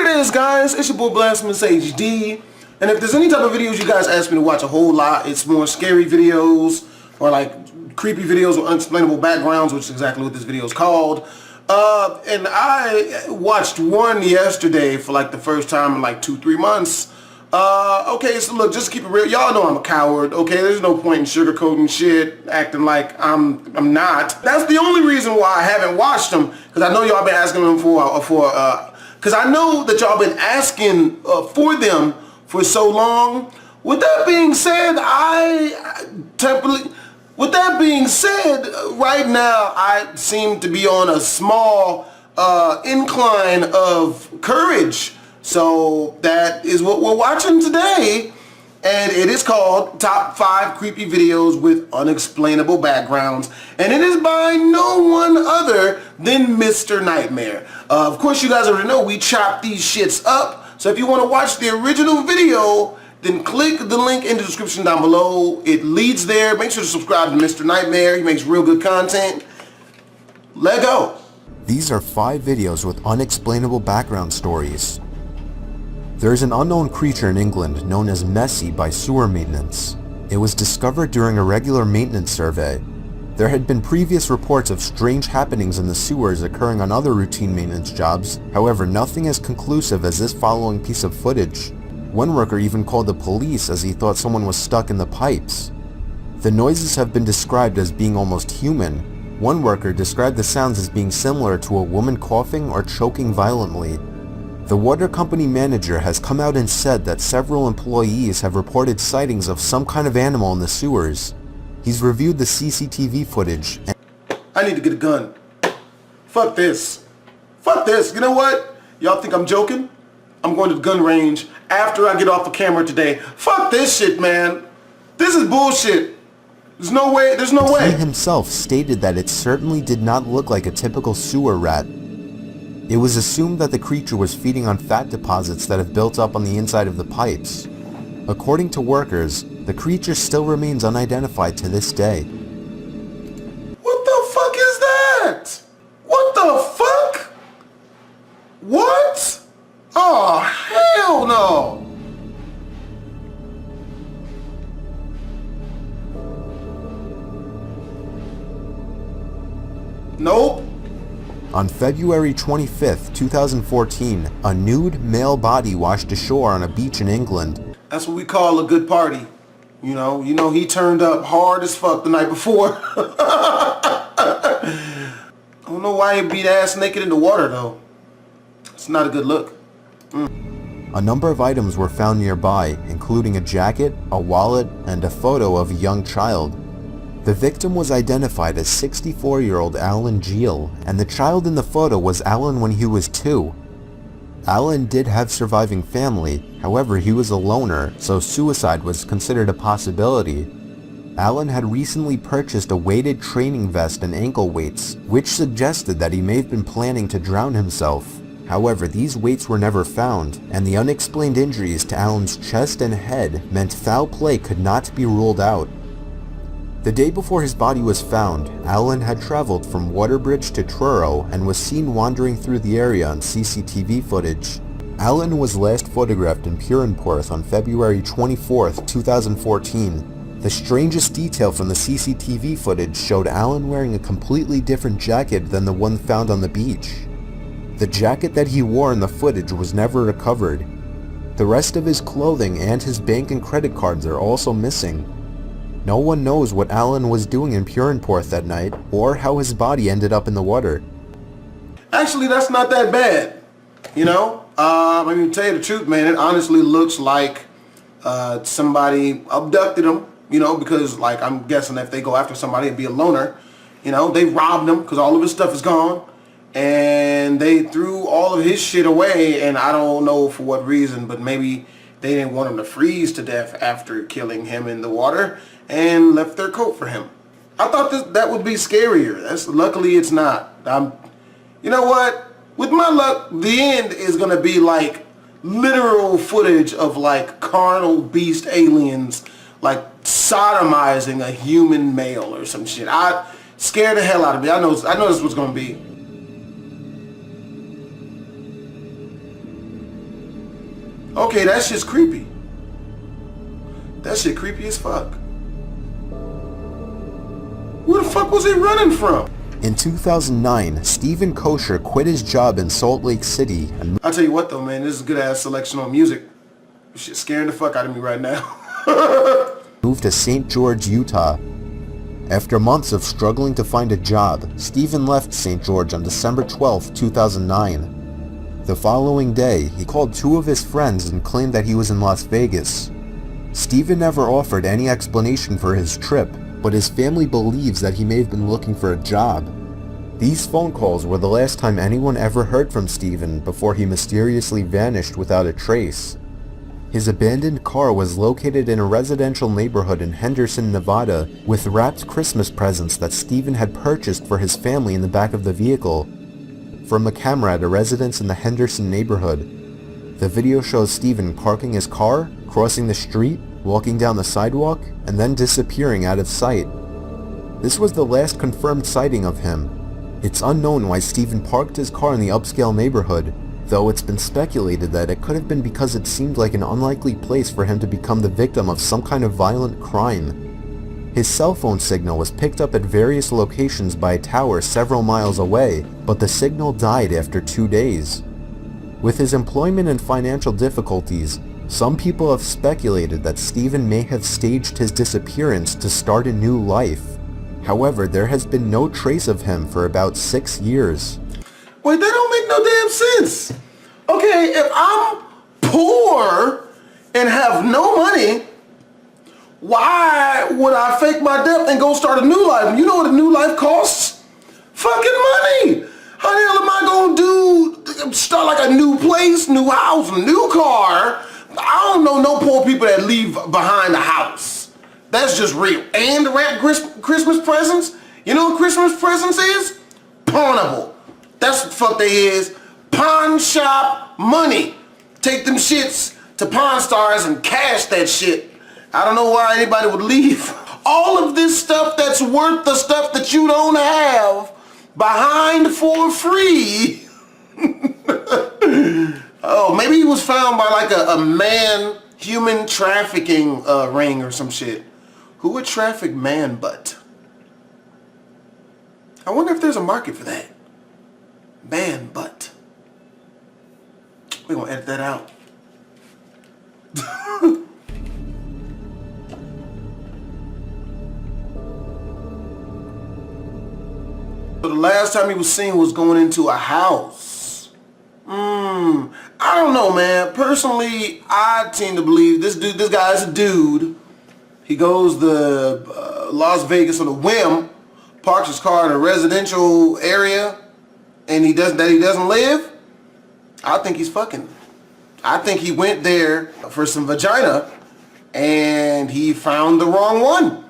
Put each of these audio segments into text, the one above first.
is, guys. It's your boy Blasphemous HD. And if there's any type of videos you guys ask me to watch a whole lot, it's more scary videos or like creepy videos with unexplainable backgrounds, which is exactly what this video is called. And I watched one yesterday for like the first time in like 2-3 months. Okay, so look, just keep it real. Y'all know I'm a coward, okay? There's no point in sugarcoating shit, acting like I'm not. That's the only reason why I haven't watched them, because I know y'all been asking them because I know that y'all been asking for them for so long. With that being said, right now I seem to be on a small incline of courage. So that is what we're watching today, and it is called Top 5 Creepy Videos with Unexplainable Backgrounds, and it is by no one other than Mr. Nightmare. Of course, you guys already know we chop these shits up, so if you want to watch the original video, then click the link in the description down below. It leads there. Make sure to subscribe to Mr. Nightmare. He makes real good content. Let go. These are 5 videos with unexplainable background stories. There is an unknown creature in England known as Messi by sewer maintenance. It was discovered during a regular maintenance survey. There had been previous reports of strange happenings in the sewers occurring on other routine maintenance jobs, however nothing as conclusive as this following piece of footage. One worker even called the police as he thought someone was stuck in the pipes. The noises have been described as being almost human. One worker described the sounds as being similar to a woman coughing or choking violently. The water company manager has come out and said that several employees have reported sightings of some kind of animal in the sewers. He's reviewed the CCTV footage and I need to get a gun. Fuck this. Fuck this. You know what? Y'all think I'm joking? I'm going to the gun range after I get off the camera today. Fuck this shit, man. This is bullshit. There's no way. He himself stated that it certainly did not look like a typical sewer rat. It was assumed that the creature was feeding on fat deposits that have built up on the inside of the pipes. According to workers, the creature still remains unidentified to this day. What the fuck is that? What the fuck? What? Oh, hell no. Nope. On February 25th, 2014, a nude male body washed ashore on a beach in England. That's what we call a good party. You know he turned up hard as fuck the night before. I don't know why he beat ass naked in the water though. It's not a good look. A number of items were found nearby, including a jacket, a wallet, and a photo of a young child. The victim was identified as 64-year-old Alan Geel, and the child in the photo was Alan when he was 2. Alan did have surviving family, however he was a loner, so suicide was considered a possibility. Alan had recently purchased a weighted training vest and ankle weights, which suggested that he may have been planning to drown himself. However, these weights were never found, and the unexplained injuries to Alan's chest and head meant foul play could not be ruled out. The day before his body was found, Alan had traveled from Waterbridge to Truro and was seen wandering through the area on CCTV footage. Alan was last photographed in Purenporth on February 24, 2014. The strangest detail from the CCTV footage showed Alan wearing a completely different jacket than the one found on the beach. The jacket that he wore in the footage was never recovered. The rest of his clothing and his bank and credit cards are also missing. No one knows what Alan was doing in Purenporth that night, or how his body ended up in the water. Actually, that's not that bad. You know? I mean, to tell you the truth, man, it honestly looks like somebody abducted him, you know, because, like, I'm guessing if they go after somebody, it'd be a loner. You know, they robbed him because all of his stuff is gone. And they threw all of his shit away, and I don't know for what reason, but maybe they didn't want him to freeze to death after killing him in the water, and left their coat for him. I thought that would be scarier. Luckily it's not. You know what? With my luck, the end is going to be like literal footage of like carnal beast aliens like sodomizing a human male or some shit. I scared the hell out of me. I know this was going to be. Okay, that shit's creepy. That shit creepy as fuck. Where the fuck was he running from? In 2009, Stephen Kosher quit his job in Salt Lake City and I'll tell you what though, man, this is a good ass selection on music. This shit's scaring the fuck out of me right now. moved to St. George, Utah. After months of struggling to find a job, Stephen left St. George on December 12, 2009. The following day, he called two of his friends and claimed that he was in Las Vegas. Stephen never offered any explanation for his trip, but his family believes that he may have been looking for a job. These phone calls were the last time anyone ever heard from Stephen before he mysteriously vanished without a trace. His abandoned car was located in a residential neighborhood in Henderson, Nevada, with wrapped Christmas presents that Stephen had purchased for his family in the back of the vehicle. From a camera at a residence in the Henderson neighborhood, the video shows Stephen parking his car, crossing the street, walking down the sidewalk, and then disappearing out of sight. This was the last confirmed sighting of him. It's unknown why Stephen parked his car in the upscale neighborhood, though it's been speculated that it could have been because it seemed like an unlikely place for him to become the victim of some kind of violent crime. His cell phone signal was picked up at various locations by a tower several miles away, but the signal died after 2 days. With his employment and financial difficulties, some people have speculated that Stephen may have staged his disappearance to start a new life. However, there has been no trace of him for about 6 years. Wait, that don't make no damn sense. Okay, if I'm poor and have no money, why would I fake my death and go start a new life? You know what a new life costs? Fucking money. How the hell am I gonna do, start like a new place, new house, new car? I don't know no poor people that leave behind a house. That's just real. And to wrap Christmas presents, you know what Christmas presents is? Pawnable. That's what the fuck they is. Pawn shop money. Take them shits to Pawn Stars and cash that shit. I don't know why anybody would leave all of this stuff that's worth the stuff that you don't have behind for free. Oh, maybe he was found by like a man human trafficking ring or some shit. Who would traffic man butt? I wonder if there's a market for that. Man butt. We're gonna edit that out. So the last time he was seen was going into a house. I don't know, man. Personally, I tend to believe this guy is a dude. He goes to Las Vegas on a whim, parks his car in a residential area, and he doesn't live. I think he's fucking. I think he went there for some vagina, and he found the wrong one,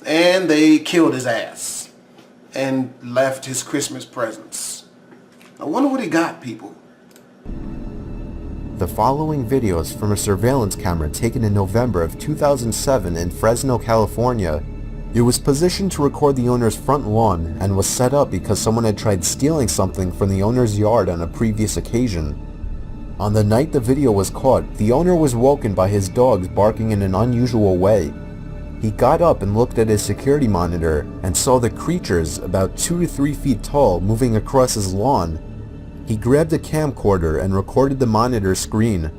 and they killed his ass and left his Christmas presents. I wonder what he got, people. The following video is from a surveillance camera taken in November of 2007 in Fresno, California. It was positioned to record the owner's front lawn and was set up because someone had tried stealing something from the owner's yard on a previous occasion. On the night the video was caught, the owner was woken by his dogs barking in an unusual way. He got up and looked at his security monitor and saw the creatures, about 2 to 3 feet tall, moving across his lawn. He grabbed a camcorder and recorded the monitor screen.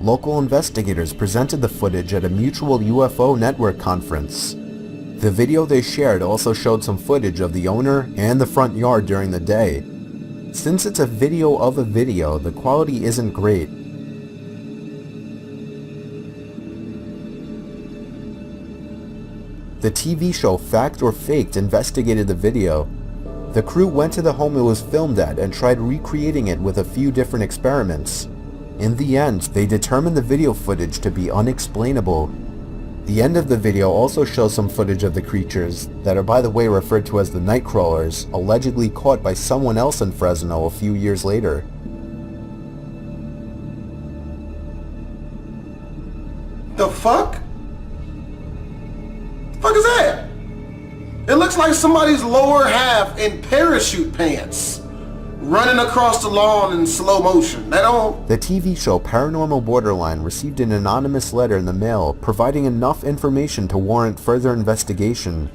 Local investigators presented the footage at a mutual UFO network conference. The video they shared also showed some footage of the owner and the front yard during the day. Since it's a video of a video, the quality isn't great. The TV show Fact or Faked investigated the video. The crew went to the home it was filmed at and tried recreating it with a few different experiments. In the end, they determined the video footage to be unexplainable. The end of the video also shows some footage of the creatures, that are by the way referred to as the Nightcrawlers, allegedly caught by someone else in Fresno a few years later. The fuck? The fuck is that? It looks like somebody's lower half in parachute pants. running across the lawn in slow motion. That don't... The TV show Paranormal Borderline received an anonymous letter in the mail providing enough information to warrant further investigation.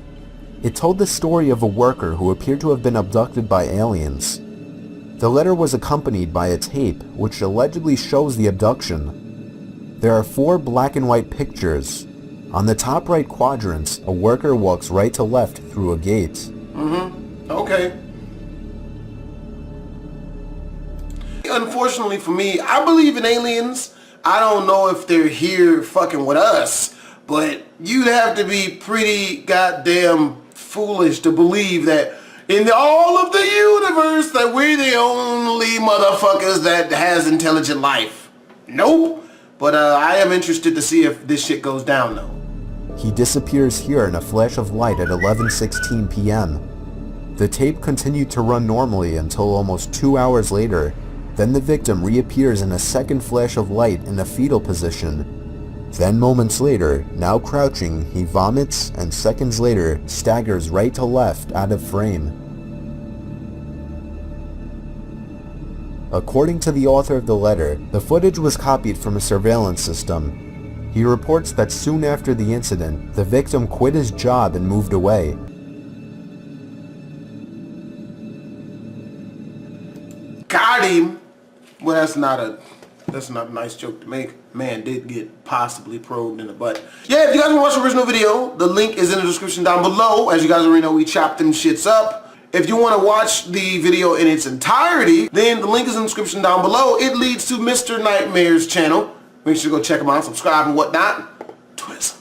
It told the story of a worker who appeared to have been abducted by aliens. The letter was accompanied by a tape which allegedly shows the abduction. There are 4 black and white pictures. On the top right quadrants, a worker walks right to left through a gate. Okay. Unfortunately for me, I believe in aliens. I don't know if they're here fucking with us, but you'd have to be pretty goddamn foolish to believe that in all of the universe that we're the only motherfuckers that has intelligent life. Nope. But I am interested to see if this shit goes down though. He disappears here in a flash of light at 11:16 p.m. The tape continued to run normally until almost 2 hours later. Then the victim reappears in a second flash of light in a fetal position. Then moments later, now crouching, he vomits and seconds later staggers right to left out of frame. According to the author of the letter, the footage was copied from a surveillance system. He reports that soon after the incident, the victim quit his job and moved away. Got him. Well, that's not a nice joke to make. Man did get possibly probed in the butt. Yeah, if you guys want to watch the original video, the link is in the description down below. As you guys already know, we chopped them shits up. If you want to watch the video in its entirety, then the link is in the description down below. It leads to Mr. Nightmare's channel. Make sure to go check him out, subscribe and whatnot. Twist.